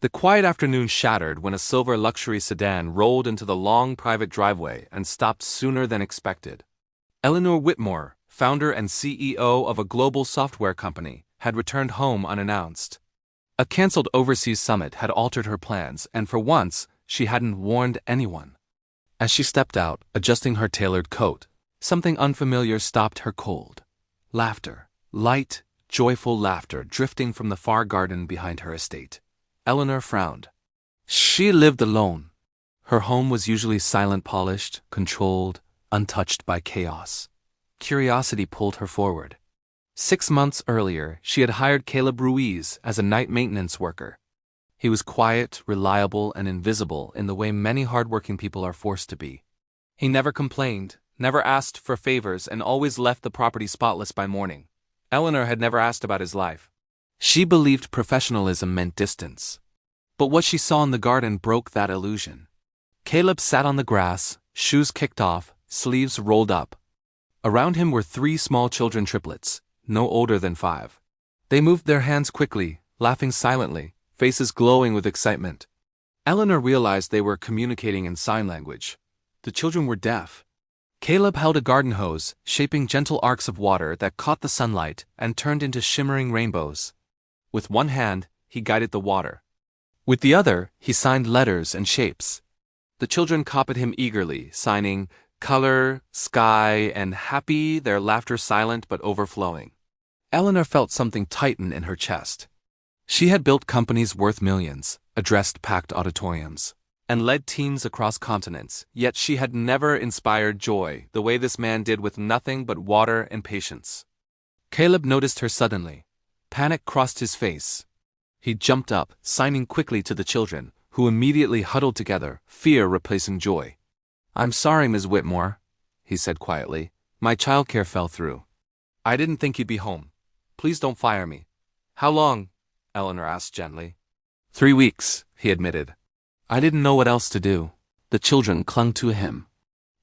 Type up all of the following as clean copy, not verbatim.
The quiet afternoon shattered when a silver luxury sedan rolled into the long private driveway and stopped sooner than expected. Eleanor Whitmore, founder and CEO of a global software company, had returned home unannounced. A cancelled overseas summit had altered her plans, and for once, she hadn't warned anyone. As she stepped out, adjusting her tailored coat, something unfamiliar stopped her cold. Laughter. Light, joyful laughter drifting from the far garden behind her estate. Eleanor frowned. She lived alone. Her home was usually silent, polished, controlled, untouched by chaos. Curiosity pulled her forward. 6 months earlier, she had hired Caleb Ruiz as a night maintenance worker. He was quiet, reliable, and invisible in the way many hardworking people are forced to be. He never complained, never asked for favors, and always left the property spotless by morning. Eleanor had never asked about his life. She believed professionalism meant distance. But what she saw in the garden broke that illusion. Caleb sat on the grass, shoes kicked off, sleeves rolled up. Around him were 3 small children, triplets, no older than 5. They moved their hands quickly, laughing silently, faces glowing with excitement. Eleanor realized they were communicating in sign language. The children were deaf. Caleb held a garden hose, shaping gentle arcs of water that caught the sunlight and turned into shimmering rainbows. With one hand, he guided the water. With the other, he signed letters and shapes. The children copied him eagerly, signing color, sky, and happy, their laughter silent but overflowing. Eleanor felt something tighten in her chest. She had built companies worth millions, addressed packed auditoriums, and led teams across continents, yet she had never inspired joy the way this man did with nothing but water and patience. Caleb noticed her suddenly. Panic crossed his face. He jumped up, signing quickly to the children, who immediately huddled together, fear replacing joy. "I'm sorry, Ms. Whitmore," he said quietly. "My childcare fell through. I didn't think you'd be home. Please don't fire me." "How long?" Eleanor asked gently. 3 weeks, he admitted. "I didn't know what else to do." The children clung to him.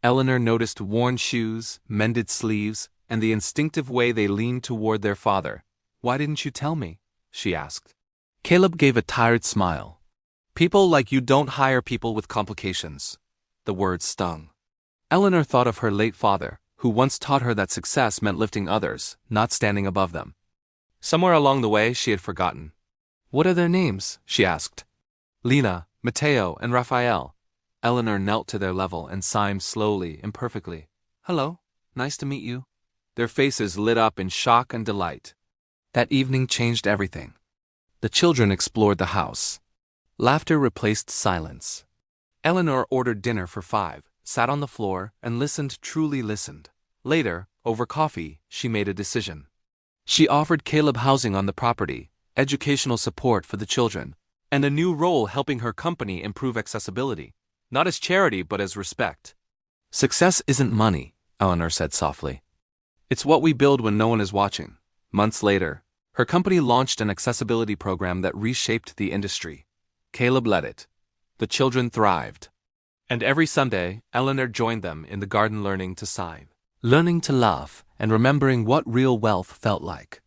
Eleanor noticed worn shoes, mended sleeves, and the instinctive way they leaned toward their father. "Why didn't you tell me?" she asked. Caleb gave a tired smile. "People like you don't hire people with complications." The words stung. Eleanor thought of her late father, who once taught her that success meant lifting others, not standing above them. Somewhere along the way, she had forgotten. "What are their names?" she asked. "Lena, Mateo, and Raphael." Eleanor knelt to their level and signed slowly, imperfectly. "Hello, nice to meet you." Their faces lit up in shock and delight. That evening changed everything. The children explored the house. Laughter replaced silence. Eleanor ordered dinner for 5, sat on the floor, and listened, truly listened. Later, over coffee, she made a decision. She offered Caleb housing on the property, educational support for the children, and a new role helping her company improve accessibility, not as charity but as respect. "Success isn't money," Eleanor said softly. "It's what we build when no one is watching." Months later, her company launched an accessibility program that reshaped the industry. Caleb led it. The children thrived. And every Sunday, Eleanor joined them in the garden, learning to sign, learning to laugh, and remembering what real wealth felt like.